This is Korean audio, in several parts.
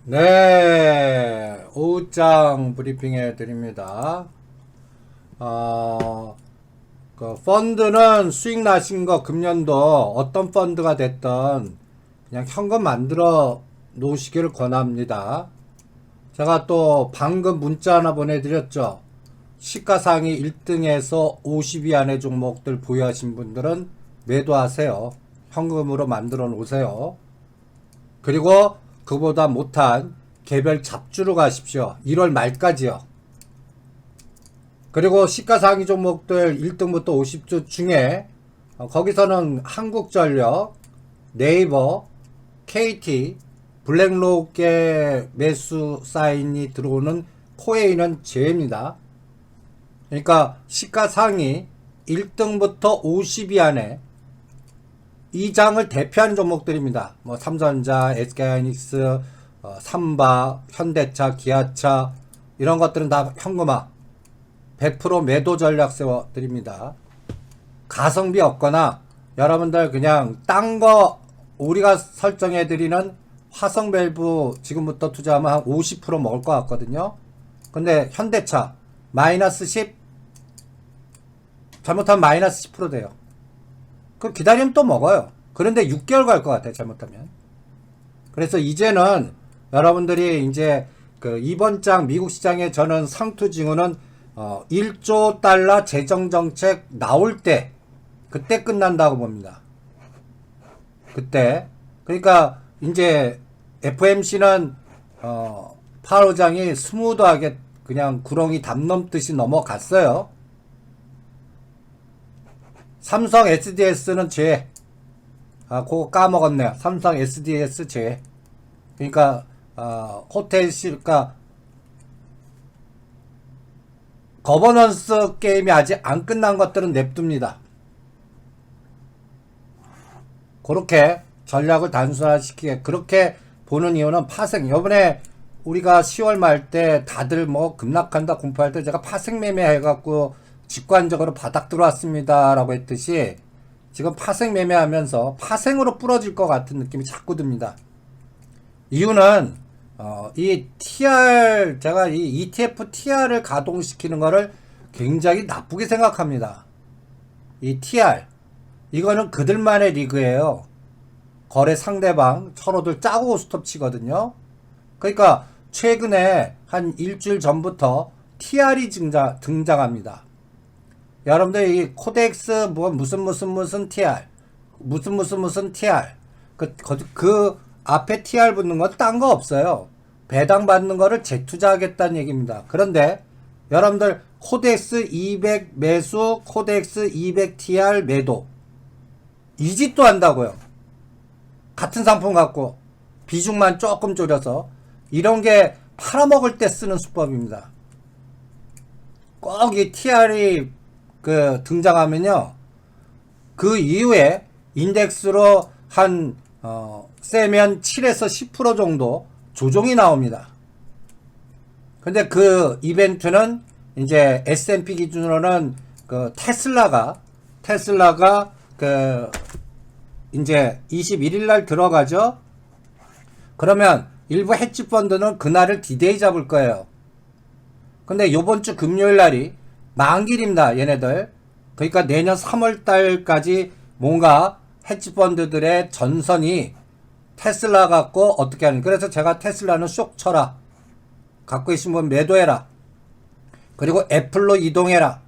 네, 오후장 브리핑해 드립니다. 펀드는 수익 나신 거 금년도 어떤 펀드가 됐던 그냥 현금 만들어 놓으시기를 권합니다. 제가 또 방금 문자 하나 보내드렸죠. 시가상위 1등에서 50위 안의 종목들 보유하신 분들은 매도하세요. 현금으로 만들어 놓으세요. 그리고 그보다 못한 개별 잡주로 가십시오. 1월 말까지요. 그리고 시가상위 종목들 1등부터 50주 중에 거기서는 한국전력, 네이버, KT, 블랙록의 매수 사인이 들어오는 코에이는 제외입니다. 그러니까 시가상위 1등부터 50위 안에 이 장을 대표하는 종목들입니다. 뭐 삼성전자, SK하이닉스, 삼바, 현대차, 기아차 이런 것들은 다 현금화 100% 매도 전략 세워 드립니다. 가성비 없거나 여러분들 그냥 딴 거 우리가 설정해 드리는 화성 밸브 지금부터 투자하면 한 50% 먹을 것 같거든요. 근데 현대차 마이너스 10 잘못하면 마이너스 10% 돼요. 그 기다리면 또 먹어요. 그런데 6개월 갈 것 같아요. 잘못하면. 그래서 이제는 여러분들이 이제 그 이번 장 미국 시장에 저는 상투 징후는 1조 달러 재정 정책 나올 때 그때 끝난다고 봅니다. 그때 그러니까 이제 FMC는 파월 의장이 스무드하게 그냥 구렁이 담 넘듯이 넘어갔어요. 삼성 SDS는 죄. 그거 까먹었네요. 삼성 SDS 죄. 그러니까, 호텔 그러니까, 거버넌스 게임이 아직 안 끝난 것들은 냅둡니다. 그렇게 전략을 단순화시키게, 그렇게 보는 이유는 파생. 요번에 우리가 10월 말 때 다들 뭐 급락한다 공포할 때 제가 파생 매매 해갖고 직관적으로 바닥 들어왔습니다 라고 했듯이 지금 파생 매매하면서 파생으로 부러질 것 같은 느낌이 자꾸 듭니다. 이유는 이 TR 제가 이 ETF TR을 가동시키는 거를 굉장히 나쁘게 생각합니다. 이 TR 이거는 그들만의 리그예요. 거래 상대방 서로들 짜고 스톱 치거든요. 그러니까 최근에 한 일주일 전부터 TR이 등장합니다. 여러분들 이 코덱스 뭐 무슨 TR 무슨 TR 그 앞에 TR 붙는 건 딴 거 없어요. 배당 받는 거를 재투자하겠다는 얘기입니다. 그런데 여러분들 코덱스 200 매수 코덱스 200 TR 매도 이 짓도 한다고요. 같은 상품 갖고 비중만 조금 줄여서 이런 게 팔아먹을 때 쓰는 수법입니다. 꼭 이 TR이 등장하면요. 그 이후에 인덱스로 한 세면 7에서 10% 정도 조정이 나옵니다. 근데 그 이벤트는 이제 S&P 기준으로는 그 테슬라가 이제 21일 날 들어가죠. 그러면 일부 헤지 펀드는 그날을 디데이 잡을 거예요. 근데 요번 주 금요일 날이 만기입니다. 얘네들. 그러니까 내년 3월 달까지 뭔가 헤지 펀드들의 전선이 테슬라 갖고 어떻게 하는. 그래서 제가 테슬라는 쇽 쳐라. 갖고 계신 분 매도해라. 그리고 애플로 이동해라.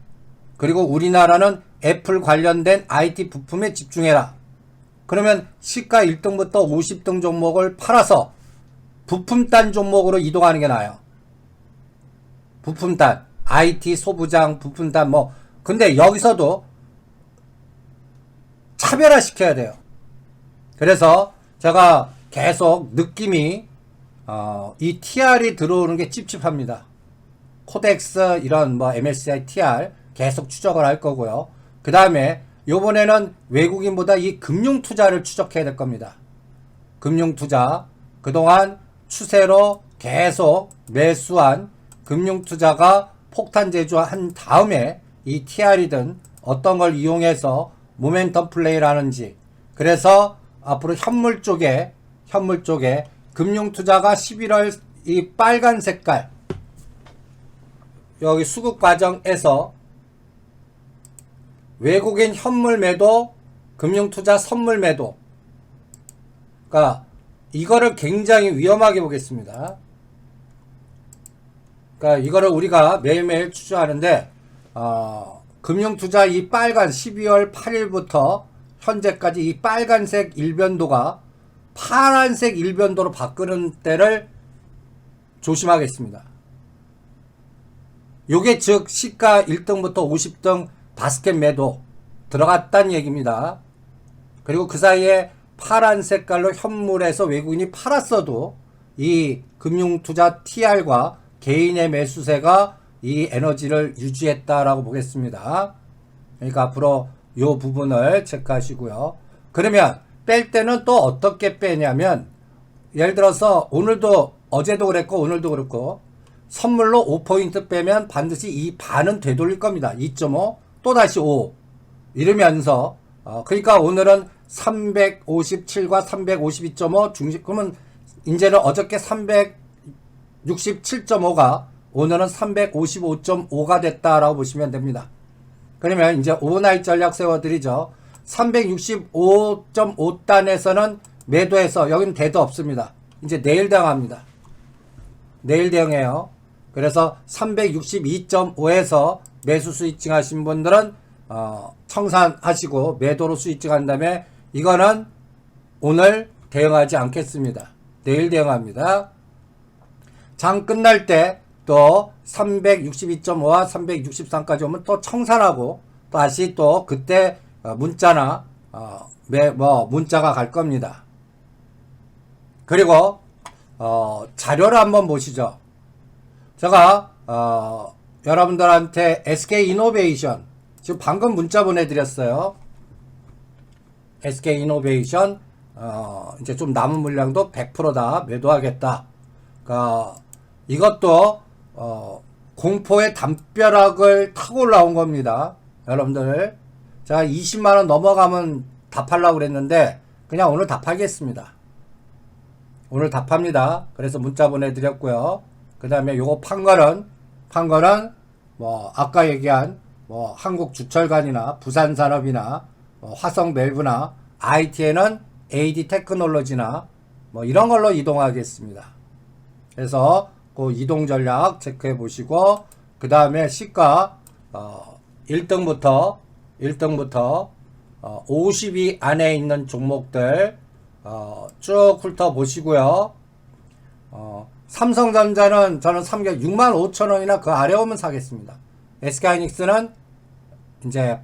그리고 우리나라는 애플 관련된 IT 부품에 집중해라. 그러면 시가 1등부터 50등 종목을 팔아서 부품단 종목으로 이동하는 게 나아요. 부품단. IT 소부장 부품단 뭐 근데 여기서도 차별화 시켜야 돼요. 그래서 제가 계속 느낌이 이 TR이 들어오는 게 찝찝합니다. 코덱스 이런 뭐 MSCI TR 계속 추적을 할 거고요. 그 다음에 요번에는 외국인보다 이 금융 투자를 추적해야 될 겁니다. 금융 투자 그동안 추세로 계속 매수한 금융 투자가 폭탄 제조한 다음에 이 TR이든 어떤 걸 이용해서 모멘텀 플레이를 하는지. 그래서 앞으로 현물 쪽에 금융투자가 11월 이 빨간 색깔 여기 수급 과정에서 외국인 현물 매도, 금융투자 선물 매도, 그러니까 이거를 굉장히 위험하게 보겠습니다. 그러니까 이거를 우리가 매일매일 추적하는데 금융투자 이 빨간 12월 8일부터 현재까지 이 빨간색 일변도가 파란색 일변도로 바꾸는 때를 조심하겠습니다. 요게 즉 시가 1등부터 50등 바스켓 매도 들어갔다는 얘기입니다. 그리고 그 사이에 파란 색깔로 현물에서 외국인이 팔았어도 이 금융투자 TR과 개인의 매수세가 이 에너지를 유지했다라고 보겠습니다. 그러니까 앞으로 요 부분을 체크하시고요. 그러면 뺄 때는 또 어떻게 빼냐면 예를 들어서 오늘도 어제도 그랬고 오늘도 그렇고 선물로 5포인트 빼면 반드시 이 반은 되돌릴 겁니다. 2.5 또다시 5 이러면서 그러니까 오늘은 357과 352.5 중심 그러면 이제는 어저께 367.5가 오늘은 355.5가 됐다라고 보시면 됩니다. 그러면 이제 오버나잇 전략 세워드리죠. 365.5단에서는 매도해서 여기는 대도 없습니다. 이제 내일 대응합니다. 내일 대응해요. 그래서 362.5에서 매수 스위칭 하신 분들은 청산하시고 매도로 스위칭 한 다음에 이거는 오늘 대응하지 않겠습니다. 내일 대응합니다. 장 끝날 때 또 362.5와 363까지 오면 또 청산하고 다시 또 그때 문자나 문자가 갈 겁니다. 그리고 자료를 한번 보시죠. 제가 여러분들한테 SK이노베이션 지금 방금 문자 보내드렸어요. SK이노베이션 이제 좀 남은 물량도 100%다 매도하겠다. 그러니까 이것도 공포의 담벼락을 타고 올라온 겁니다. 여러분들 제가 20만원 넘어가면 답하려고 그랬는데 그냥 오늘 답하겠습니다. 오늘 답합니다. 그래서 문자 보내드렸고요. 그 다음에 요거 판 거는 뭐 아까 얘기한 뭐 한국주철관이나 부산산업이나 화성밸브나 IT에는 AD 테크놀로지나 뭐 이런 걸로 이동하겠습니다. 그래서 그 이동 전략 체크해 보시고 그 다음에 시가 1등부터 50위 안에 있는 종목들 쭉 훑어 보시고요. 삼성전자는 저는 3개월 65,000원이나 그 아래 오면 사겠습니다. SK하이닉스는 이제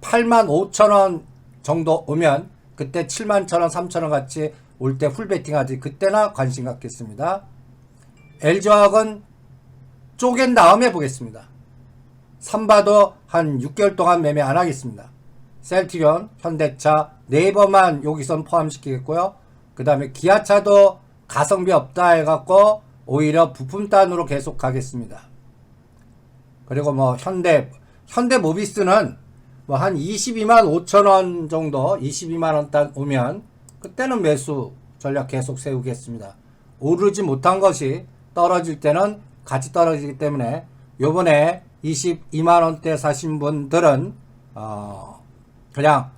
85,000원 정도 오면 그때 71,000원, 3,000원 같이 올 때 풀베팅 하지 그때나 관심 갖겠습니다. LG화학은 쪼갠 다음에 보겠습니다. 삼바도 한 6개월 동안 매매 안 하겠습니다. 셀트리온, 현대차, 네이버만 여기선 포함시키겠고요. 그 다음에 기아차도 가성비 없다 해갖고 오히려 부품단으로 계속 가겠습니다. 그리고 뭐 현대모비스는 뭐 한 22만 5천원 정도 22만원 단 오면 그때는 매수 전략 계속 세우겠습니다. 오르지 못한 것이 떨어질 때는 같이 떨어지기 때문에 요번에 22만원대 사신 분들은 그냥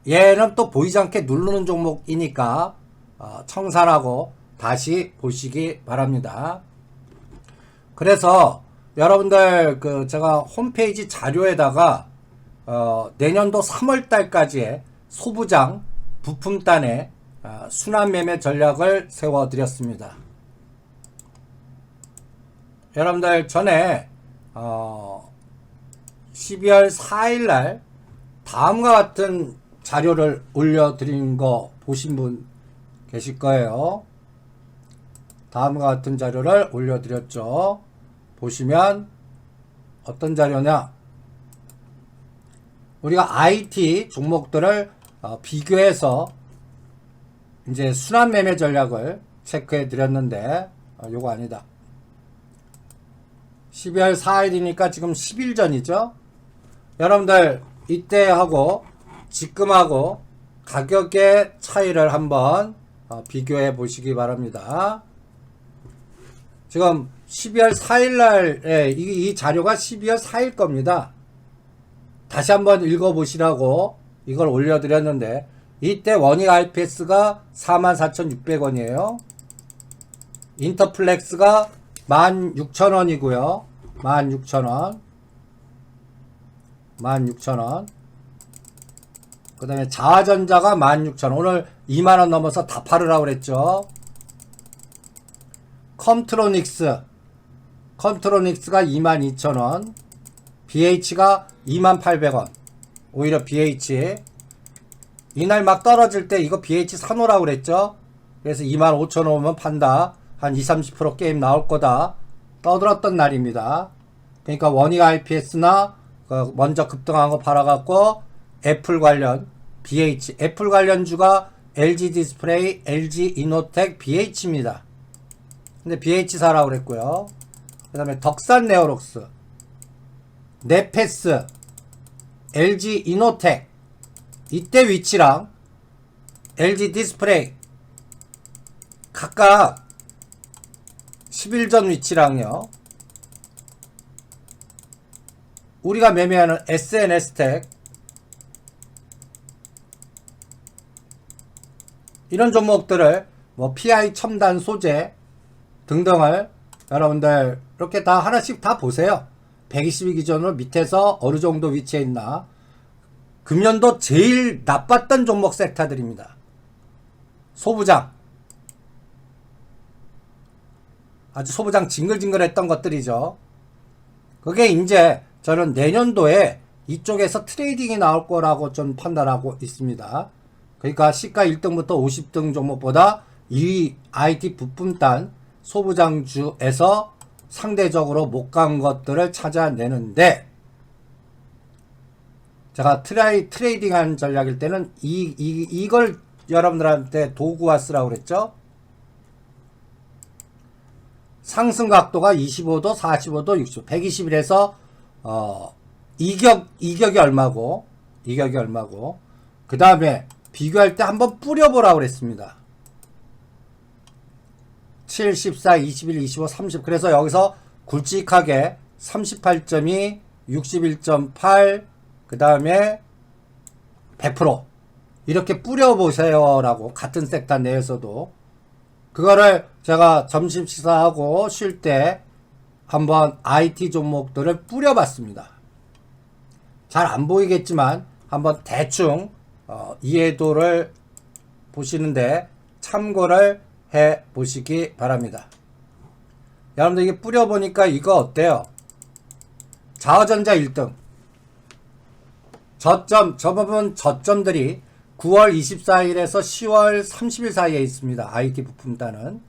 얘는 또 보이지 않게 누르는 종목이니까 청산하고 다시 보시기 바랍니다. 그래서 여러분들 제가 홈페이지 자료에다가 내년도 3월달까지의 소부장 부품단의 순환매매 전략을 세워드렸습니다. 여러분들 전에 12월 4일날 다음과 같은 자료를 올려드린 거 보신 분 계실 거예요. 다음과 같은 자료를 올려드렸죠. 보시면 어떤 자료냐, 우리가 IT 종목들을 비교해서 이제 순환매매 전략을 체크해 드렸는데 요거 아니다. 12월 4일이니까 지금 10일 전이죠. 여러분들 이때하고 지금하고 가격의 차이를 한번 비교해 보시기 바랍니다. 지금 12월 4일날 이 자료가 12월 4일 겁니다. 다시 한번 읽어보시라고 이걸 올려드렸는데 이때 원익 IPS가 44,600원이에요. 인터플렉스가 16,000원이고요. 16,000원. 16,000원. 그 다음에 자화전자가 16,000원. 오늘 2만원 넘어서 다 팔으라고 그랬죠. 컴트로닉스가 22,000원. BH가 28,000원. 오히려 BH. 이날 막 떨어질 때 이거 BH 사놓으라고 그랬죠. 그래서 25,000원 오면 판다. 한 20-30% 게임 나올 거다. 떠들었던 날입니다. 그러니까 원익 IPS나 먼저 급등한 거 팔아갖고 애플 관련 BH, 애플 관련주가 LG 디스플레이, LG 이노텍, BH입니다. 근데 BH 사라고 그랬고요. 그 다음에 덕산 네오록스, 네페스, LG 이노텍, 이때 위치랑 LG 디스플레이 각각 10일 전 위치랑요. 우리가 매매하는 SNS텍 이런 종목들을 뭐 PI 첨단 소재 등등을 여러분들 이렇게 다 하나씩 다 보세요. 120일 기준으로 밑에서 어느 정도 위치해 있나. 금년도 제일 나빴던 종목 섹터들입니다. 소부장 아주 소부장 징글징글했던 것들이죠. 그게 이제 저는 내년도에 이쪽에서 트레이딩이 나올 거라고 좀 판단하고 있습니다. 그러니까 시가 1등부터 50등 종목보다 이 IT 부품단 소부장주에서 상대적으로 못 간 것들을 찾아내는데, 제가 트레이딩한 전략일 때는 이걸 여러분들한테 도구화 쓰라고 그랬죠. 상승 각도가 25도, 45도, 60도, 120일에서 이격이 얼마고, 그 다음에 비교할 때 한번 뿌려보라고 그랬습니다. 7, 14, 21, 25, 30. 그래서 여기서 굵직하게 38.2, 61.8, 그 다음에 100% 이렇게 뿌려보세요 라고, 같은 섹터 내에서도. 그거를 제가 점심 식사하고 쉴 때 한번 IT 종목들을 뿌려봤습니다. 잘 안 보이겠지만 한번 대충 이해도를 보시는데 참고를 해 보시기 바랍니다. 여러분들 이게 뿌려보니까 이거 어때요? 자화전자 1등. 저 부분 저점들이 9월 24일에서 10월 30일 사이에 있습니다. IT 부품단은.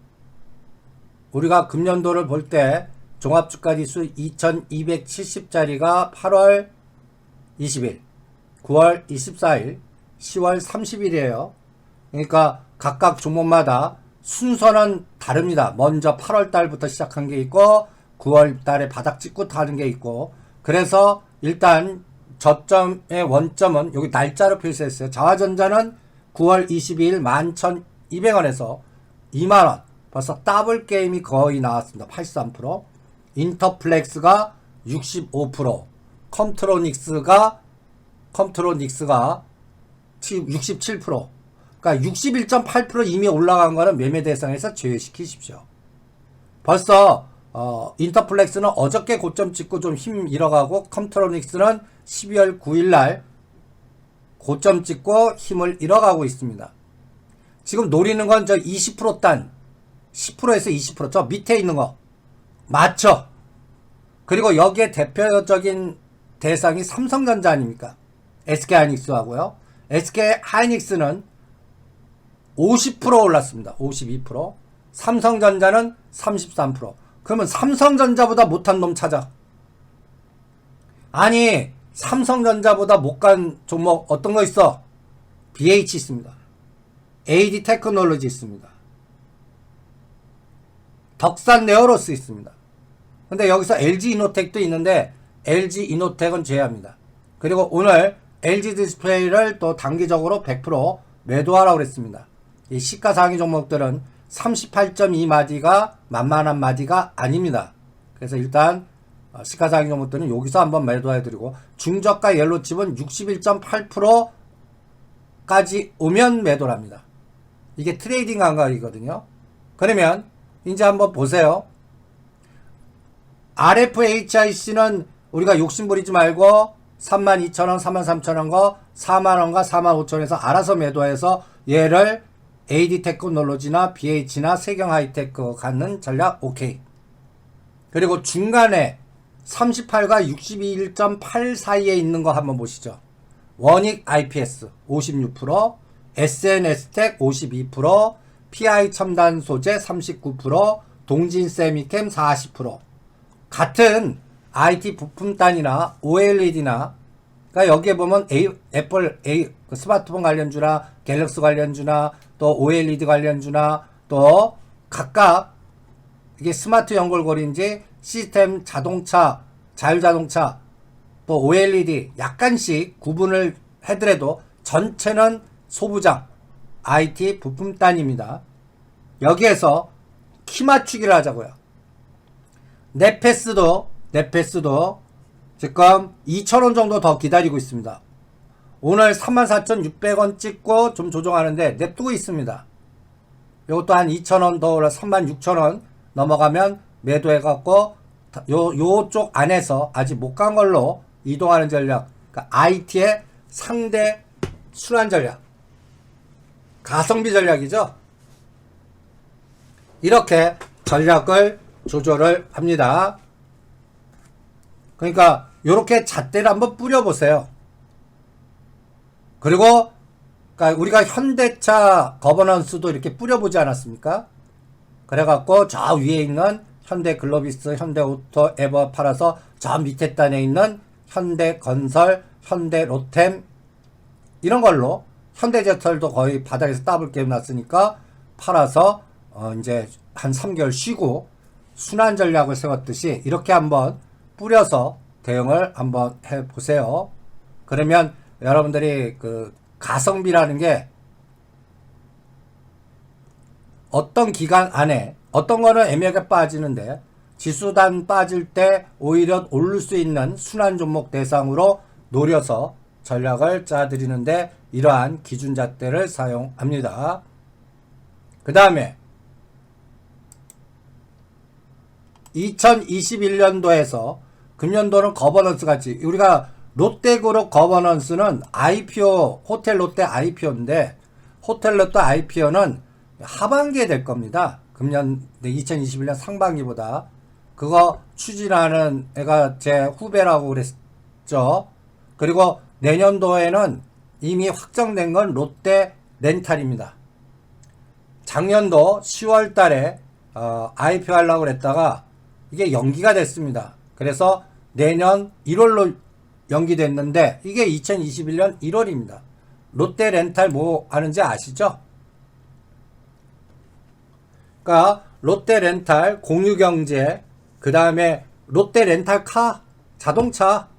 우리가 금년도를 볼 때 종합주가지수 2270짜리가 8월 20일, 9월 24일, 10월 30일이에요. 그러니까 각각 종목마다 순서는 다릅니다. 먼저 8월 달부터 시작한 게 있고 9월 달에 바닥 찍고 타는 게 있고, 그래서 일단 저점의 원점은 여기 날짜로 표시했어요. 자화전자는 9월 22일 11,200원에서 2만원, 벌써 더블 게임이 거의 나왔습니다. 83%. 인터플렉스가 65%, 컴트로닉스가 67%. 그러니까 61.8% 이미 올라간 거는 매매 대상에서 제외시키십시오. 벌써 인터플렉스는 어저께 고점 찍고 좀 힘 잃어가고, 컴트로닉스는 12월 9일날 고점 찍고 힘을 잃어가고 있습니다. 지금 노리는 건 저 20%단 10%에서 20%, 저 밑에 있는 거 맞죠? 그리고 여기에 대표적인 대상이 삼성전자 아닙니까? SK하이닉스하고요. SK하이닉스는 50% 올랐습니다. 52%. 삼성전자는 33%. 그러면 삼성전자보다 못한 놈 찾아. 아니, 삼성전자보다 못 간 종목 어떤 거 있어? BH 있습니다. AD 테크놀로지 있습니다. 덕산 네오로스 있습니다. 근데 여기서 LG 이노텍도 있는데 LG 이노텍은 제외합니다. 그리고 오늘 LG 디스플레이를 또 단기적으로 100% 매도하라고 그랬습니다. 이 시가상위 종목들은 38.2마디가 만만한 마디가 아닙니다. 그래서 일단 시가상위 종목들은 여기서 한번 매도해드리고, 중저가 옐로칩은 61.8%까지 오면 매도랍니다. 이게 트레이딩 감각이거든요. 그러면 이제 한번 보세요. RFHIC는 우리가 욕심부리지 말고 32,000원, 33,000원 거 4만원과 45,000원에서 알아서 매도해서 얘를 AD테크놀로지나 BH나 세경하이테크 갖는 전략 오케이. 그리고 중간에 38과 61.8 사이에 있는 거 한번 보시죠. 원익 IPS 56%, SNS텍 52%, PI 첨단 소재 39%, 동진 세미캠 40%. 같은 IT 부품단이나 OLED나, 그러니까 여기에 보면 애플 스마트폰 관련주나 갤럭시 관련주나 또 OLED 관련주나 또 각각 이게 스마트 연결고리인지 시스템 자동차, 자율자동차 또 OLED 약간씩 구분을 해더라도 전체는 소부장 IT 부품단입니다. 여기에서 키 맞추기를 하자고요. 네페스도 지금 2,000원 정도 더 기다리고 있습니다. 오늘 34,600원 찍고 좀 조정하는데 냅두고 있습니다. 이것도 한 2,000원 더 올라 36,000원 넘어가면 매도해갖고 요쪽 안에서 아직 못 간 걸로 이동하는 전략. 그러니까 IT의 상대 순환 전략. 가성비 전략이죠. 이렇게 전략을 조절을 합니다. 그러니까 요렇게 잣대를 한번 뿌려보세요. 그리고 그러니까 우리가 현대차 거버넌스도 이렇게 뿌려보지 않았습니까? 그래갖고 저 위에 있는 현대글로비스, 현대오토, 에버 팔아서 저 밑에 단에 있는 현대건설, 현대로템 이런 걸로 현대제철도 거의 바닥에서 따블 게임 났으니까 팔아서 이제 한 3개월 쉬고 순환 전략을 세웠듯이 이렇게 한번 뿌려서 대응을 한번 해보세요. 그러면 여러분들이 그 가성비라는 게 어떤 기간 안에 어떤 거는 애매하게 빠지는데 지수단 빠질 때 오히려 오를 수 있는 순환 종목 대상으로 노려서 전략을 짜드리는데 이러한 기준잣대를 사용합니다. 그 다음에 2021년도에서 금년도는 거버넌스 같이 우리가 롯데그룹 거버넌스는 IPO 호텔 롯데 IPO인데 호텔 롯데 IPO는 하반기에 될 겁니다. 금년 2021년 상반기보다. 그거 추진하는 애가 제 후배라고 그랬죠. 그리고 내년도에는 이미 확정된 건 롯데 렌탈입니다. 작년도 10월 달에 IPO 하려고 그랬다가 이게 연기가 됐습니다. 그래서 내년 1월로 연기됐는데 이게 2021년 1월입니다. 롯데 렌탈 뭐 하는지 아시죠? 그러니까 롯데 렌탈, 공유경제, 그 다음에 롯데 렌탈카, 자동차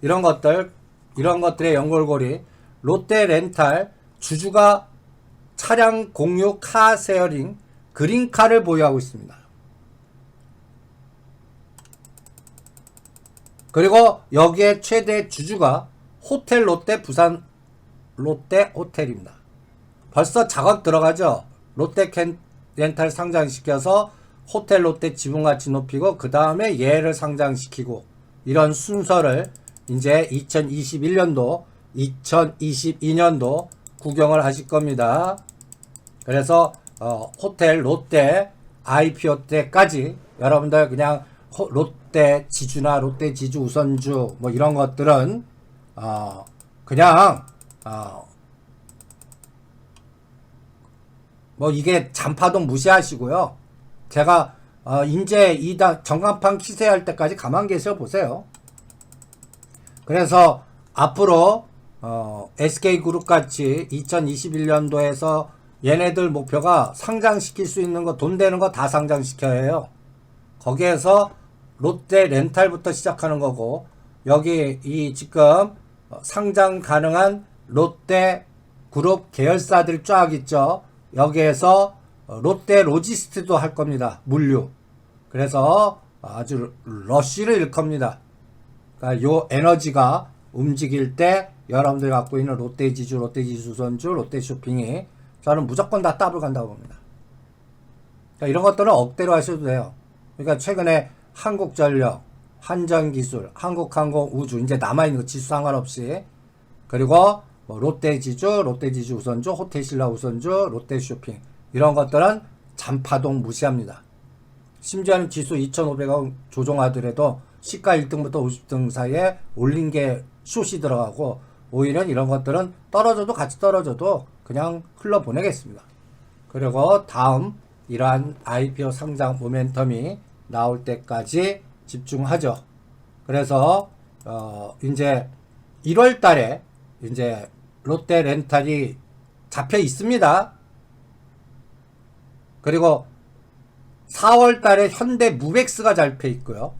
이런 것들의 연결고리, 롯데 렌탈, 주주가 차량 공유 카 세어링, 그린카를 보유하고 있습니다. 그리고 여기에 최대 주주가 호텔 롯데 부산 롯데 호텔입니다. 벌써 작업 들어가죠. 롯데 렌탈 상장시켜서 호텔 롯데 지분가치 높이고 그 다음에 얘를 상장시키고 이런 순서를 이제 2021년도 2022년도 구경을 하실 겁니다. 그래서 호텔 롯데 IPO 때까지 여러분들 그냥 롯데 지주나 롯데 지주 우선주 뭐 이런 것들은 그냥 뭐 이게 잔파동 무시하시고요. 제가 이제 이당 전광판 키세할 때까지 가만 계셔 보세요. 그래서 앞으로 SK그룹 같이 2021년도에서 얘네들 목표가 상장시킬 수 있는 거 돈 되는 거 다 상장시켜야 해요. 거기에서 롯데 렌탈부터 시작하는 거고 여기 이 지금 상장 가능한 롯데 그룹 계열사들 쫙 있죠. 여기에서 롯데 로지스트도 할 겁니다. 물류. 그래서 아주 러쉬를 일 겁니다. 그러니까 요 에너지가 움직일 때 여러분들이 갖고 있는 롯데지주, 롯데지주선주, 롯데쇼핑이 저는 무조건 다 더블 간다고 봅니다. 그러니까 이런 것들은 억대로 하셔도 돼요. 그러니까 최근에 한국전력, 한전기술, 한국항공, 우주 이제 남아있는 거 지수 상관없이 그리고 뭐 롯데지주, 롯데지주 우선주, 호텔신라 우선주, 롯데쇼핑 이런 것들은 잔파동 무시합니다. 심지어는 지수 2,500원 조정하더라도 시가 1등부터 50등 사이에 올린 게 숏이 들어가고 오히려 이런 것들은 떨어져도 같이 떨어져도 그냥 흘러보내겠습니다. 그리고 다음 이러한 IPO 상장 모멘텀이 나올 때까지 집중하죠. 그래서 이제 1월 달에 이제 롯데 렌탈이 잡혀 있습니다. 그리고 4월 달에 현대 무벡스가 잡혀 있고요.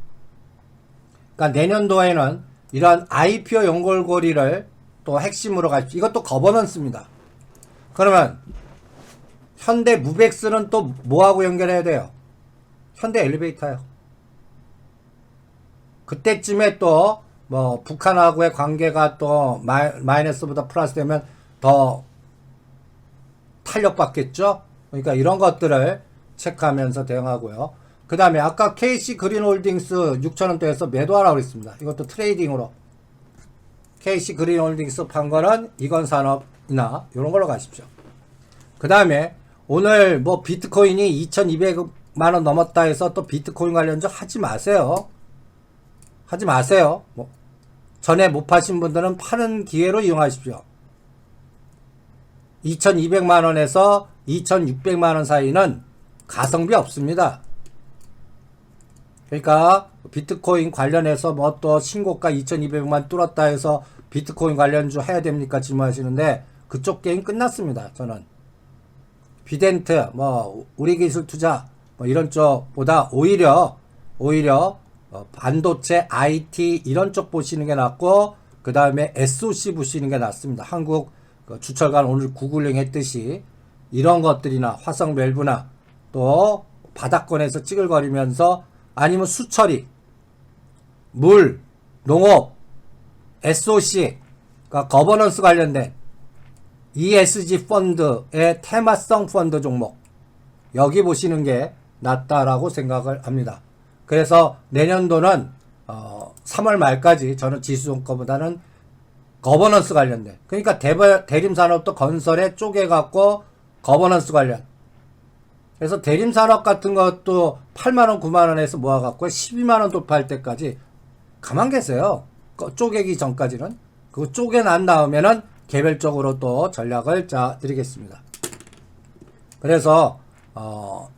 그러니까 내년도에는 이런 IPO 연결고리를 또 핵심으로 갈 수, 이것도 거버넌스입니다. 그러면 현대 무벡스는 또 뭐하고 연결해야 돼요? 현대 엘리베이터요. 그때쯤에 또 뭐 북한하고의 관계가 또 마이너스보다 플러스 되면 더 탄력받겠죠. 그러니까 이런 것들을 체크하면서 대응하고요. 그 다음에 아까 KC 그린홀딩스 6,000원대에서 매도하라고 그랬습니다. 이것도 트레이딩으로 KC 그린홀딩스 판 거는 이건산업이나 이런 걸로 가십시오. 그 다음에 오늘 뭐 비트코인이 2,200만원 넘었다 해서 또 비트코인 관련주 하지 마세요. 하지 마세요. 뭐 전에 못 파신 분들은 파는 기회로 이용하십시오. 2,200만원에서 2,600만원 사이는 가성비 없습니다. 그러니까 비트코인 관련해서 뭐 또 신고가 2,200만 뚫었다 해서 비트코인 관련주 해야 됩니까 질문하시는데 그쪽 게임 끝났습니다. 저는 비덴트 뭐 우리기술투자 뭐 이런 쪽보다 오히려 반도체 IT 이런 쪽 보시는 게 낫고 그 다음에 SOC 보시는 게 낫습니다. 한국 주철관 오늘 구글링 했듯이 이런 것들이나 화성 밸브나 또 바닥권에서 찌글거리면서 아니면 수처리, 물, 농업, SOC, 그러니까 거버넌스 관련된 ESG 펀드의 테마성 펀드 종목 여기 보시는 게 낫다라고 생각을 합니다. 그래서 내년도는 3월 말까지 저는 지수종가보다는 거버넌스 관련된 그러니까 대림산업도 건설에 쪼개갖고 거버넌스 관련 그래서 대림산업 같은 것도 8만원 9만원에서 모아갖고 12만원 돌파할 때까지 가만 계세요. 쪼개기 전까지는 그 쪼개난 다음에는 개별적으로 또 전략을 짜 드리겠습니다. 그래서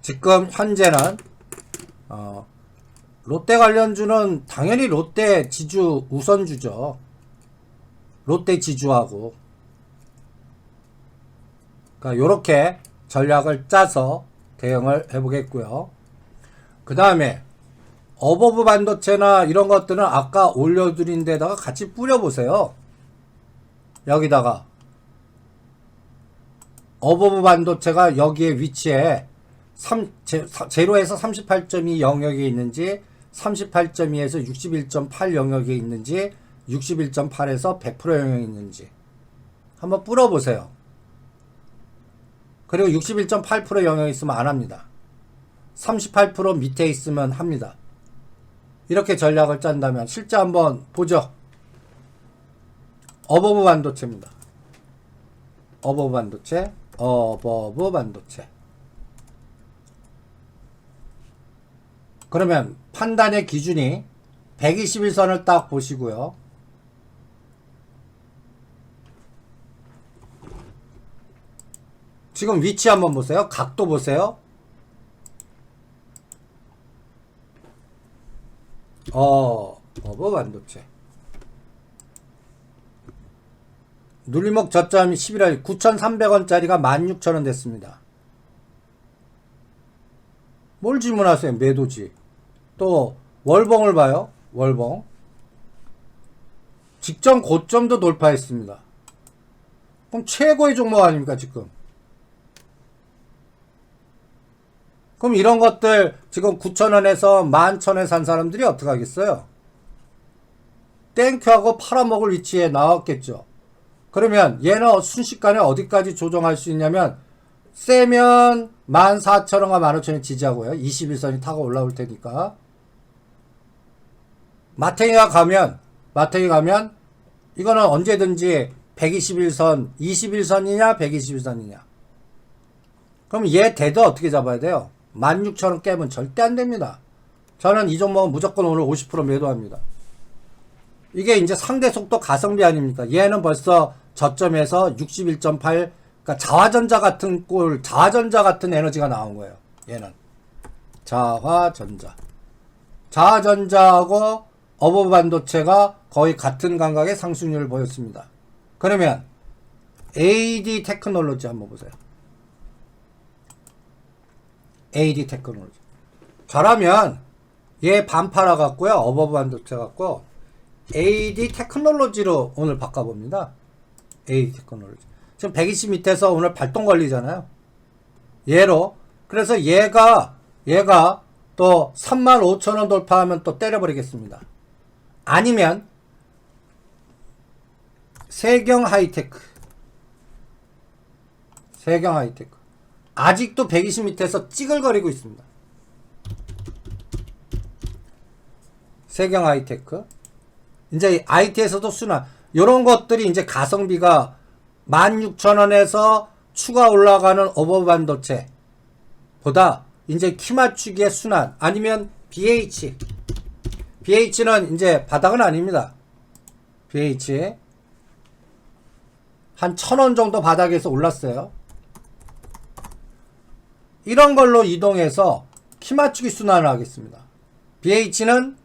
지금 현재는 롯데 관련주는 당연히 롯데 지주 우선주죠. 롯데 지주하고 그러니까 요렇게 전략을 짜서 대응을 해보겠고요. 그 다음에 어버브 반도체나 이런 것들은 아까 올려드린 데다가 같이 뿌려보세요. 여기다가 어버브 반도체가 여기에 위치해 제로에서 38.2 영역이 있는지 38.2에서 61.8 영역이 있는지 61.8에서 100% 영역이 있는지 한번 뿌려보세요. 그리고 61.8% 영역이 있으면 안 합니다. 38% 밑에 있으면 합니다. 이렇게 전략을 짠다면 실제 한번 보죠. 어버브 반도체입니다. 어버브 반도체. 그러면 판단의 기준이 121선을 딱 보시고요. 지금 위치 한번 보세요. 각도 보세요. 어버브 반도체. 눌림목 저점 11월 9,300원짜리가 16,000원 됐습니다. 뭘 질문하세요? 매도지. 또 월봉을 봐요. 월봉. 직전 고점도 돌파했습니다. 그럼 최고의 종목 아닙니까 지금? 그럼 이런 것들 지금 9,000원에서 11,000원에 산 사람들이 어떻게 하겠어요? 땡큐하고 팔아먹을 위치에 나왔겠죠. 그러면 얘는 순식간에 어디까지 조정할 수 있냐면 세면 14,000원과 15,000원 지지하고요. 21선이 타고 올라올 테니까. 마탱이 가면 이거는 언제든지 121선, 21선이냐 121선이냐. 그럼 얘 대도 어떻게 잡아야 돼요? 16,000원 깨면 절대 안 됩니다. 저는 이 종목은 무조건 오늘 50% 매도합니다. 이게 이제 상대 속도 가성비 아닙니까? 얘는 벌써 저점에서 61.8, 그러니까 자화전자 같은 에너지가 나온 거예요. 얘는. 자화전자하고 어버브 반도체가 거의 같은 감각의 상승률을 보였습니다. 그러면 AD 테크놀로지 한번 보세요. AD 테크놀로지. 저라면 얘 반팔아 갖고요. 어버브 반도체 갖고 AD 테크놀로지로 오늘 바꿔봅니다. AD 테크놀로지. 지금 120 밑에서 오늘 발동 걸리잖아요. 얘로. 그래서 얘가 또 35,000원 돌파하면 또 때려버리겠습니다. 아니면 세경 하이테크. 아직도 120 밑에서 찌글거리고 있습니다. 세경 하이테크. 이제 IT에서도 순환. 요런 것들이 이제 가성비가 16,000원에서 추가 올라가는 어버브 반도체 보다 이제 키 맞추기의 순환. 아니면 BH는 이제 바닥은 아닙니다. BH 한 1,000원 정도 바닥에서 올랐어요. 이런 걸로 이동해서 키 맞추기 순환을 하겠습니다. BH는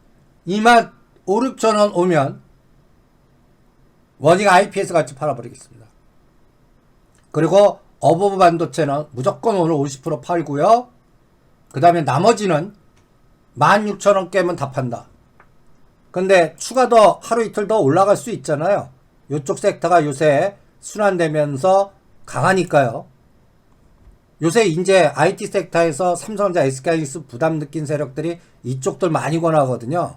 25,000원 오면 워닝 IPS 같이 팔아버리겠습니다. 그리고 어버브 반도체는 무조건 오늘 50% 팔고요. 그 다음에 나머지는 16,000원 깨면 다 판다. 근데 추가 더 하루 이틀 더 올라갈 수 있잖아요. 이쪽 섹터가 요새 순환되면서 강하니까요. 요새 이제 IT 섹터에서 삼성전자, SK하이닉스 부담 느낀 세력들이 이쪽들 많이 권하거든요.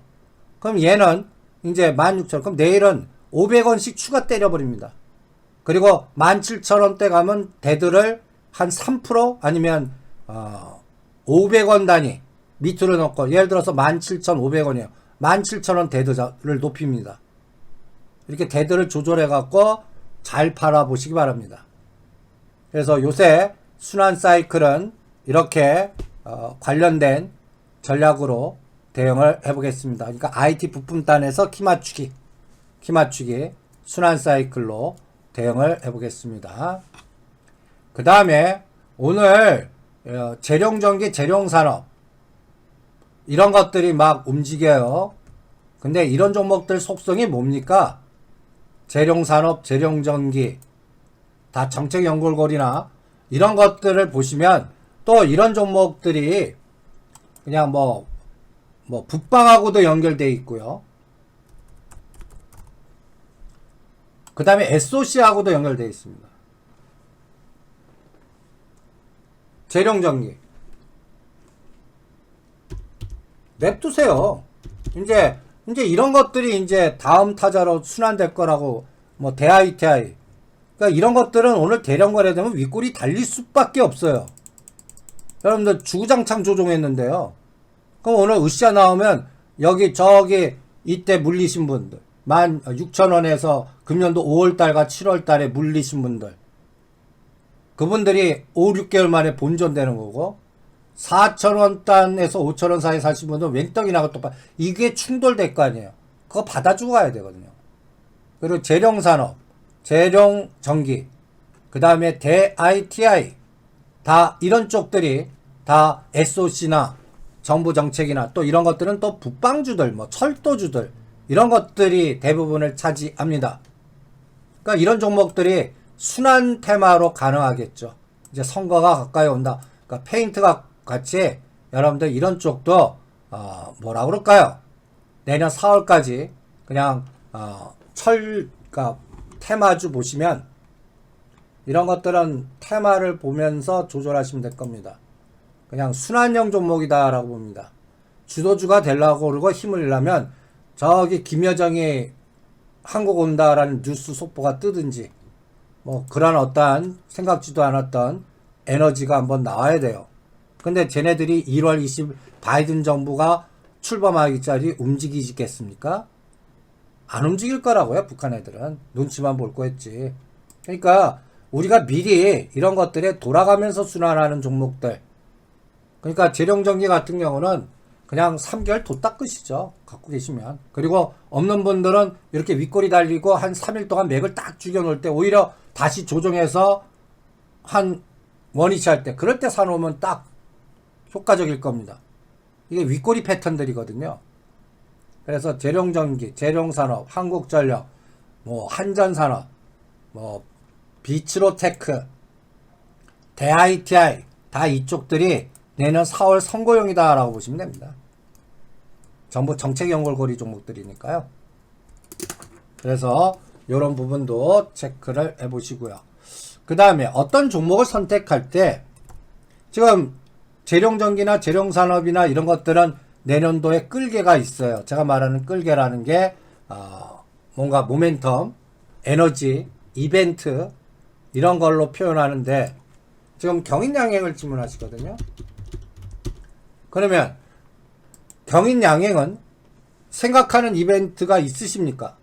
그럼 얘는 이제 16,000원. 그럼 내일은 500원씩 추가 때려버립니다. 그리고 17,000원대 가면 대들을 한 3% 아니면 500원 단위 밑으로 넣고 예를 들어서 17,500원이에요. 17,000원 대들을 높입니다. 이렇게 대들을 조절해 갖고 잘 팔아보시기 바랍니다. 그래서 요새 순환 사이클은 이렇게 관련된 전략으로 대응을 해보겠습니다. 그러니까 IT 부품단에서 키 맞추기 순환 사이클로 대응을 해보겠습니다. 그 다음에 오늘 재룡전기, 재룡산업 이런 것들이 막 움직여요. 근데 이런 종목들 속성이 뭡니까? 재룡산업, 재룡전기 다 정책 연골고리나 이런 것들을 보시면 또 이런 종목들이 그냥 뭐 북방하고도 연결되어 있고요. 그 다음에 SOC하고도 연결되어 있습니다. 재룡전기 냅두세요. 이제 이런 것들이 이제 다음 타자로 순환될 거라고 뭐 대ITI 그러니까 이런 것들은 오늘 대량 거래되면 윗골이 달릴 수밖에 없어요. 여러분들 주구장창 조종했는데요. 그럼 오늘 으쌰 나오면 여기 저기 이때 물리신 분들 16,000원에서 금년도 5월달과 7월달에 물리신 분들 그분들이 5, 6개월 만에 본전되는 거고 4,000원 단에서 5,000원 사이 사신 분들은 웬떡이 나고 또 이게 충돌될 거 아니에요. 그거 받아주고 가야 되거든요. 그리고 재룡산업, 재룡전기, 그 다음에 대ITI 다 이런 쪽들이 다 SOC나 정부 정책이나 또 이런 것들은 또 북방주들, 뭐 철도주들 이런 것들이 대부분을 차지합니다. 그러니까 이런 종목들이 순환 테마로 가능하겠죠. 이제 선거가 가까이 온다. 그러니까 페인트가 같이 여러분들 이런 쪽도 뭐라 그럴까요? 내년 4월까지 그냥 그러니까 테마주 보시면 이런 것들은 테마를 보면서 조절하시면 될 겁니다. 그냥 순환형 종목이다라고 봅니다. 주도주가 되려고 그러고 힘을 내려면 저기 김여정이 한국 온다라는 뉴스 속보가 뜨든지 뭐 그런 어떠한 생각지도 않았던 에너지가 한번 나와야 돼요. 근데 쟤네들이 1월 20일 바이든 정부가 출범하기짜리 움직이겠습니까? 안 움직일 거라고요. 북한 애들은 눈치만 볼 거였지. 그러니까 우리가 미리 이런 것들에 돌아가면서 순환하는 종목들, 그러니까 재룡전기 같은 경우는 그냥 3개월 뒀다 끝이죠. 갖고 계시면. 그리고 없는 분들은 이렇게 윗꼬리 달리고 한 3일 동안 맥을 딱 죽여놓을 때 오히려 다시 조정해서 한 원위치 할 때 그럴 때 사놓으면 딱 효과적일 겁니다. 이게 윗꼬리 패턴들이거든요. 그래서 재룡전기, 재룡산업, 한국전력, 뭐 한전산업, 뭐 비츠로테크, 대ITI 다 이쪽들이 내년 4월 선고용이다 라고 보시면 됩니다. 전부 정책연결고리 종목들이니까요. 그래서 이런 부분도 체크를 해보시고요. 그 다음에 어떤 종목을 선택할 때 지금 재룡전기나 재룡산업이나 이런 것들은 내년도에 끌개가 있어요. 제가 말하는 끌개라는 게 뭔가 모멘텀, 에너지, 이벤트 이런 걸로 표현하는데 지금 경인양행을 질문하시거든요. 그러면 경인양행은 생각하는 이벤트가 있으십니까?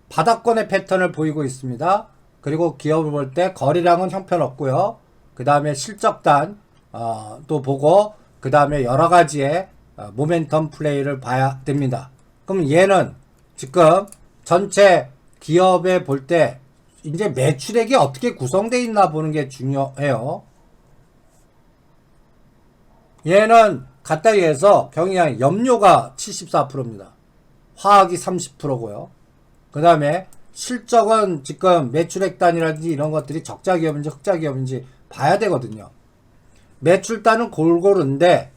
바닥권의 패턴을 보이고 있습니다. 그리고 기업을 볼 때 거래량은 형편없고요. 그 다음에 실적단 또 보고 그 다음에 여러 가지의 모멘텀 플레이를 봐야 됩니다. 그럼 얘는 지금 전체 기업에 볼 때 이제 매출액이 어떻게 구성되어 있나 보는 게 중요해요. 얘는 갖다 얘기해서 경영양 염료가 74%입니다. 화학이 30%고요. 그 다음에 실적은 지금 매출액 단이라든지 이런 것들이 적자 기업인지 흑자 기업인지 봐야 되거든요. 매출단은 골고루인데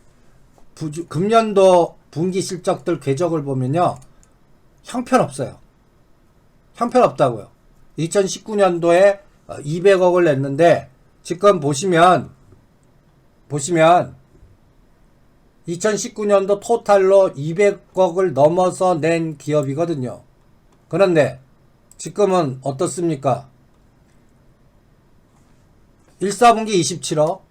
금년도 분기 실적들 궤적을 보면요. 형편없어요. 형편없다고요. 2019년도에 200억을 냈는데 지금 보시면 2019년도 토탈로 200억을 넘어서 낸 기업이거든요. 그런데 지금은 어떻습니까? 1사분기 27억,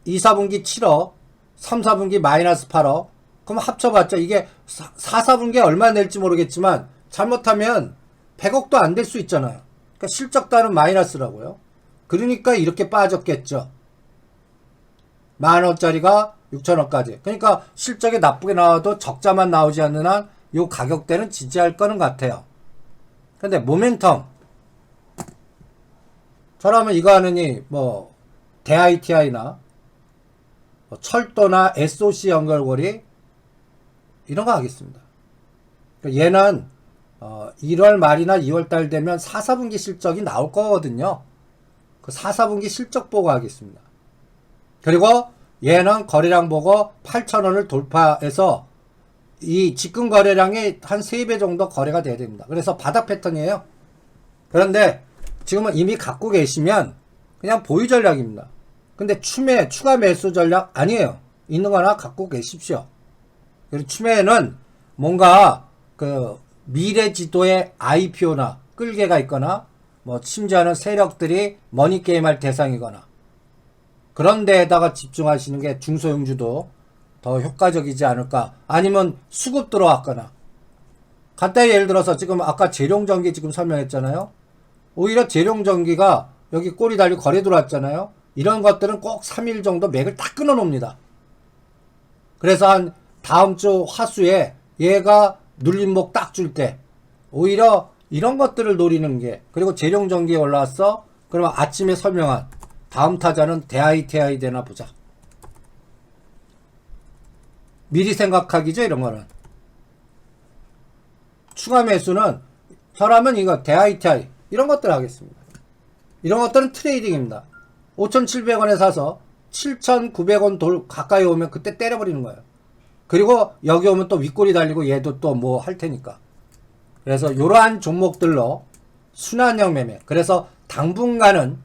2사분기 7억, 3사분기 마이너스 8억. 그럼 합쳐봤자 이게 4사분기에 얼마 낼지 모르겠지만 잘못하면 100억도 안 될 수 있잖아요. 그러니까 실적단은 마이너스라고요. 그러니까 이렇게 빠졌겠죠. 10,000원짜리가 6,000원까지. 그러니까 실적이 나쁘게 나와도 적자만 나오지 않는 한 요 가격대는 지지할 거는 같아요. 근데 모멘텀. 저라면 이거 하느니 뭐 대ITI나 뭐 철도나 SOC 연결고리 이런 거 하겠습니다. 그러니까 얘는 1월 말이나 2월 달 되면 4, 4분기 실적이 나올 거거든요. 그 4, 4분기 실적 보고 하겠습니다. 그리고 얘는 거래량 보고 8,000원을 돌파해서 이 직근 거래량이 한 3배 정도 거래가 돼야 됩니다. 그래서 바닥 패턴이에요. 그런데 지금은 이미 갖고 계시면 그냥 보유 전략입니다. 근데 추가 매수 전략 아니에요. 있는 거나 갖고 계십시오. 그리고 추매는 뭔가 그 미래 지도에 IPO나 끌개가 있거나 뭐 심지어는 세력들이 머니게임 할 대상이거나 그런 데에다가 집중하시는 게 중소형주도 더 효과적이지 않을까. 아니면 수급 들어왔거나. 간단히 예를 들어서 지금 아까 재룡전기 지금 설명했잖아요. 오히려 재룡전기가 여기 꼬리 달리고 거래 들어왔잖아요. 이런 것들은 꼭 3일 정도 맥을 딱 끊어 놓습니다. 그래서 한 다음 주 화수에 얘가 눌림목 딱 줄 때 오히려 이런 것들을 노리는 게, 그리고 재룡전기에 올라왔어? 그러면 아침에 설명한 다음 타자는 대ITI 되나 보자. 미리 생각하기죠, 이런 거는. 추가 매수는 저라면 이거 대ITI 이런 것들 하겠습니다. 이런 것들은 트레이딩입니다. 5,700원에 사서 7,900원 돌 가까이 오면 그때 때려버리는 거예요. 그리고 여기 오면 또 윗꼬리 달리고 얘도 또 뭐 할 테니까. 그래서 이러한 종목들로 순환형 매매. 그래서 당분간은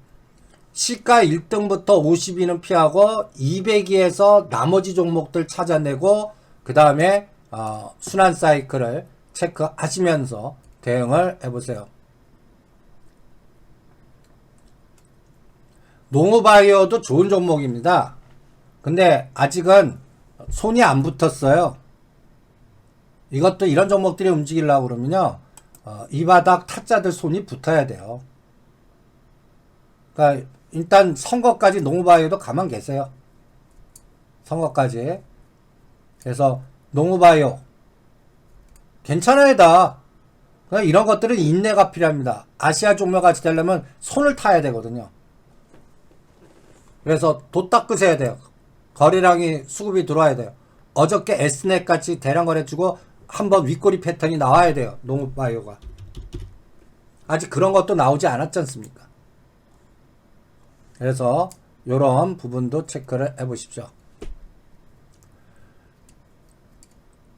시가 1등부터 50위는 피하고 200위에서 나머지 종목들 찾아내고 그 다음에 순환 사이클을 체크하시면서 대응을 해보세요. 농후바이오도 좋은 종목입니다. 근데 아직은 손이 안 붙었어요. 이것도 이런 종목들이 움직이려고 그러면요, 이 바닥 타짜들 손이 붙어야 돼요. 그러니까 일단 선거까지 농후바이오도 가만 계세요. 선거까지. 그래서 농후바이오 괜찮아야 다. 그러니까 이런 것들은 인내가 필요합니다. 아시아 종목같이 되려면 손을 타야 되거든요. 그래서 도 닦으셔야 돼요. 거래량이 수급이 들어와야 돼요. 어저께 S넷 같이 대량 거래 주고 한번 윗꼬리 패턴이 나와야 돼요. 농후바이오가. 아직 그런 것도 나오지 않았지 않습니까? 그래서 이런 부분도 체크를 해 보십시오.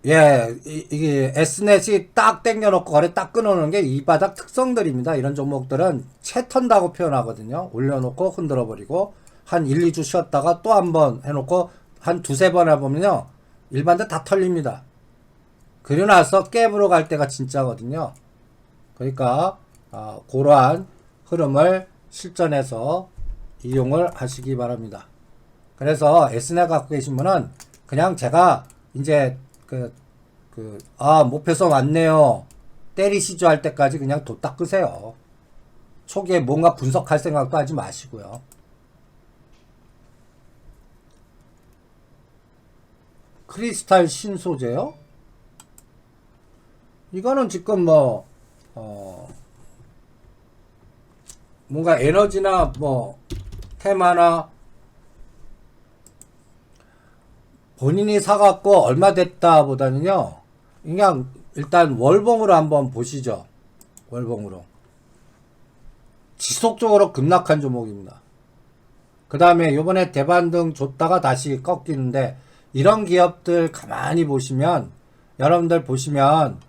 예, 이게 S넷이 딱 땡겨놓고 거래 딱 끊어놓는 게 이 바닥 특성들입니다. 이런 종목들은 채 턴다고 표현하거든요. 올려놓고 흔들어버리고 한 1, 2주 쉬었다가 또 한 번 해놓고 한 두세 번 해보면요, 일반들 다 털립니다. 그리고 나서 깨부러 갈 때가 진짜거든요. 그러니까 그러한 흐름을 실전에서 이용을 하시기 바랍니다. 그래서 S넷 갖고 계신 분은 그냥 제가 이제 목표선 왔네요, 때리시죠 할 때까지 그냥 도 닦으세요. 초기에 뭔가 분석할 생각도 하지 마시고요. 크리스탈 신소재요? 이거는 지금 뭔가 에너지나 테마나 본인이 사갖고 얼마 됐다 보다는요, 그냥 일단 월봉으로 한번 보시죠. 월봉으로. 지속적으로 급락한 종목입니다. 그 다음에 요번에 대반등 줬다가 다시 꺾이는데, 이런 기업들 가만히 보시면, 여러분들 보시면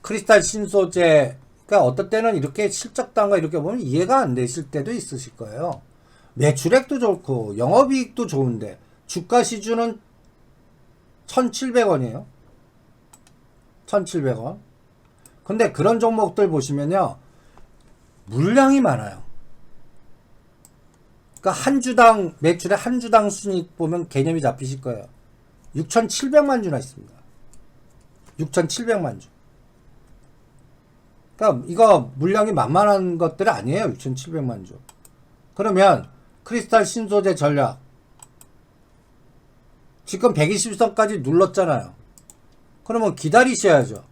크리스탈 신소재, 그러니까 어떤 때는 이렇게 실적단가 이렇게 보면 이해가 안 되실 때도 있으실 거예요. 매출액도 좋고 영업이익도 좋은데 주가 시주는 1,700원이에요. 1,700원. 근데 그런 종목들 보시면요, 물량이 많아요. 그러니까 한 주당 매출의 한 주당 순이익 보면 개념이 잡히실 거예요. 6,700만 주나 있습니다. 6,700만 주. 그러니까 이거 물량이 만만한 것들이 아니에요. 6,700만 주. 그러면 크리스탈 신소재 전략 지금 120선까지 눌렀잖아요. 그러면 기다리셔야죠.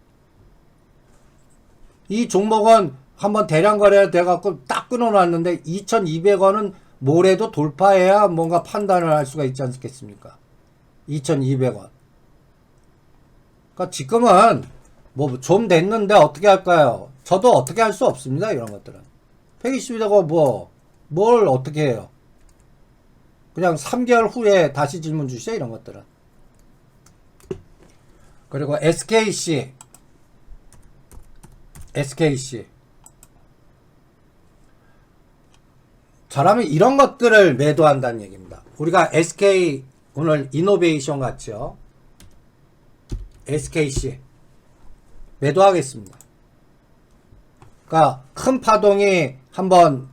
이 종목은 한번 대량 거래 돼갖고 딱 끊어놨는데 2,200원은 모레도 돌파해야 뭔가 판단을 할 수가 있지 않겠습니까? 2,200원. 그러니까 지금은 좀 됐는데 어떻게 할까요? 저도 어떻게 할 수 없습니다. 이런 것들은 120이라고 뭘 어떻게 해요? 그냥 3개월 후에 다시 질문 주시죠. 이런 것들은. 그리고 SKC 저라면 이런 것들을 매도한다는 얘기입니다. 우리가 SK 오늘 이노베이션 같죠? SKC 매도하겠습니다. 그러니까 큰 파동이 한번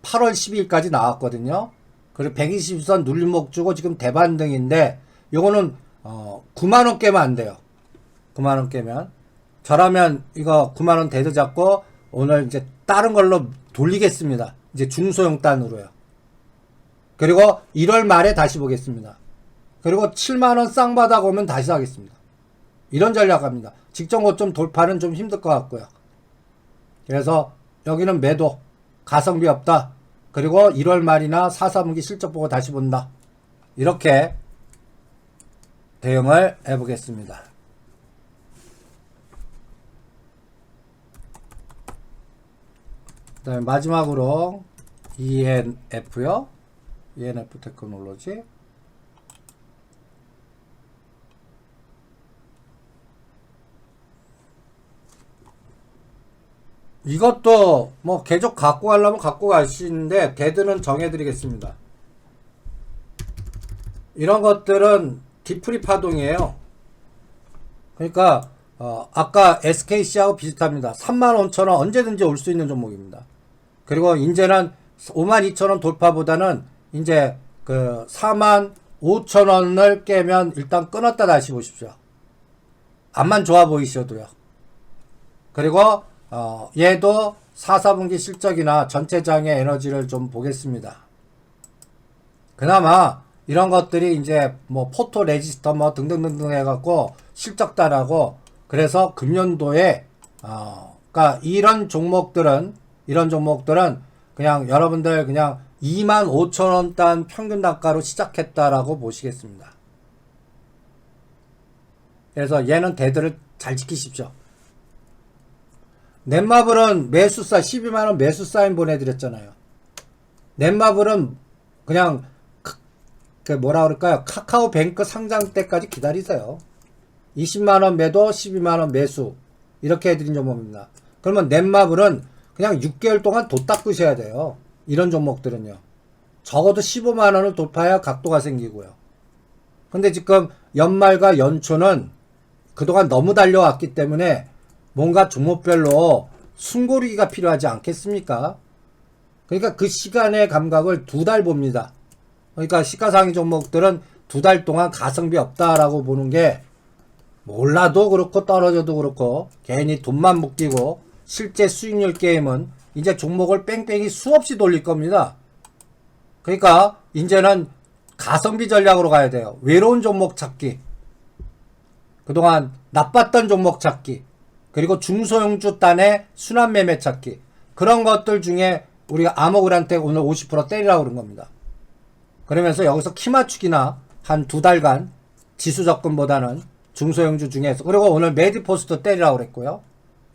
8월 12일까지 나왔거든요. 그리고 120선 눌림목 주고 지금 대반등인데 요거는 9만원 깨면 안 돼요. 9만원 깨면. 저라면 이거 9만원 대도 잡고 오늘 이제 다른 걸로 돌리겠습니다. 이제 중소형 단으로요. 그리고 1월 말에 다시 보겠습니다. 그리고 7만원 쌍바닥 오면 다시 하겠습니다. 이런 전략합니다. 직전 고점 돌파는 좀 힘들 것 같고요. 그래서 여기는 매도, 가성비 없다. 그리고 1월 말이나 4, 4분기 실적 보고 다시 본다. 이렇게 대응을 해보겠습니다. 그 다음에 마지막으로 ENF요. ENF 테크놀로지. 이것도 뭐 계속 갖고 가려면 갖고 갈 수 있는데 데드는 정해드리겠습니다. 이런 것들은 디프리 파동이에요. 그러니까 아까 SKC하고 비슷합니다. 35,000원 언제든지 올 수 있는 종목입니다. 그리고 이제는 52,000원 돌파보다는 이제 그 45,000원을 깨면 일단 끊었다 다시 보십시오. 앞만 좋아 보이셔도요. 그리고 얘도 4, 4분기 실적이나 전체장의 에너지를 좀 보겠습니다. 그나마 이런 것들이 이제 뭐 포토 레지스터 뭐 등등등등 해갖고 실적단하고 그래서 금년도에 그러니까 이런 종목들은 그냥 여러분들 그냥 25,000원 단 평균 단가로 시작했다라고 보시겠습니다. 그래서 얘는 대들을 잘 지키십시오. 넷마블은 매수사 12만원 매수 사인 보내드렸잖아요. 넷마블은 그냥 그 뭐라 그럴까요? 카카오뱅크 상장 때까지 기다리세요. 20만원 매도 12만원 매수 이렇게 해드린 종목입니다. 그러면 넷마블은 그냥 6개월 동안 도 닦으셔야 돼요. 이런 종목들은요. 적어도 15만원을 돌파해야 각도가 생기고요. 근데 지금 연말과 연초는 그동안 너무 달려왔기 때문에 뭔가 종목별로 숨고르기가 필요하지 않겠습니까? 그러니까 그 시간의 감각을 2달 봅니다. 그러니까 시가상위 종목들은 2달 동안 가성비 없다라고 보는 게 몰라도 그렇고 떨어져도 그렇고 괜히 돈만 묶이고 실제 수익률 게임은 이제 종목을 뺑뺑이 수없이 돌릴 겁니다. 그러니까 이제는 가성비 전략으로 가야 돼요. 외로운 종목 찾기, 그동안 나빴던 종목 찾기, 그리고 중소형주 단의 순환 매매 찾기, 그런 것들 중에 우리가 아모글한테 오늘 50% 때리라고 그런 겁니다. 그러면서 여기서 키 맞추기나 한 2달간 지수 접근보다는 중소형주 중에서, 그리고 오늘 메디포스도 때리라고 그랬고요.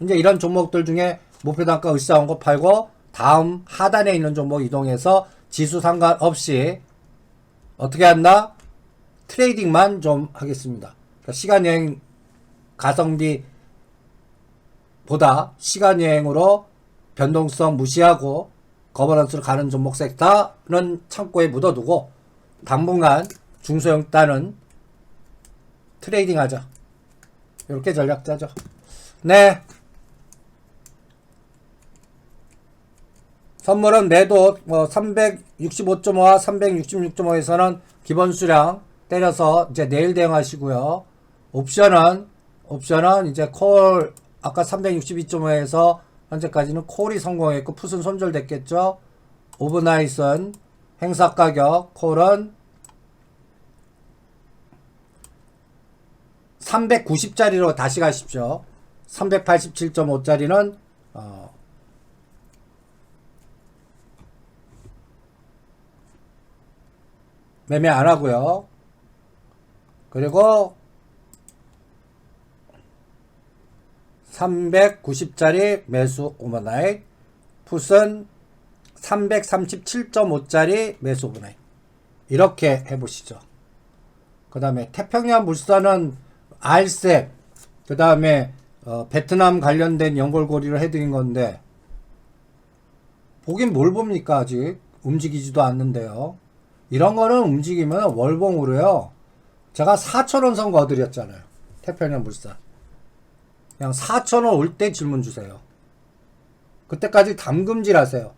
이제 이런 종목들 중에 목표 단가 으쌰온 거 팔고 다음 하단에 있는 종목 이동해서 지수 상관없이 어떻게 한다? 트레이딩만 좀 하겠습니다. 그러니까 시간여행 가성비 보다 시간여행으로 변동성 무시하고 거버넌스로 가는 종목 섹터는 창고에 묻어두고 당분간 중소형 단은 트레이딩 하자. 이렇게 전략 짜죠. 네. 선물은 매도 365.5와 366.5에서는 기본 수량 때려서 이제 내일 대응하시고요. 옵션은 이제 콜 아까 362.5에서 현재까지는 콜이 성공했고 풋은 손절됐겠죠. 오버나잇은 행사 가격 콜은 390짜리로 다시 가십시오. 387.5짜리는 매매 안 하고요. 그리고 390짜리 매수 오버나잇, 풋은 337.5짜리 매수 오버나잇. 이렇게 해보시죠. 그 다음에 태평양 물산은 알셉, 그 다음에 베트남 관련된 연골고리를 해드린 건데 보긴 뭘 봅니까? 아직 움직이지도 않는데요. 이런 거는 움직이면 월봉으로요. 제가 4,000원 선 거드렸잖아요. 태평양 물산. 그냥 4,000원 올 때 질문 주세요. 그때까지 담금질 하세요.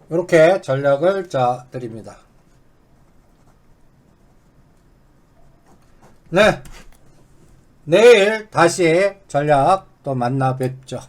이렇게 전략을 짜 드립니다. 네. 내일 다시 전략 또 만나 뵙죠.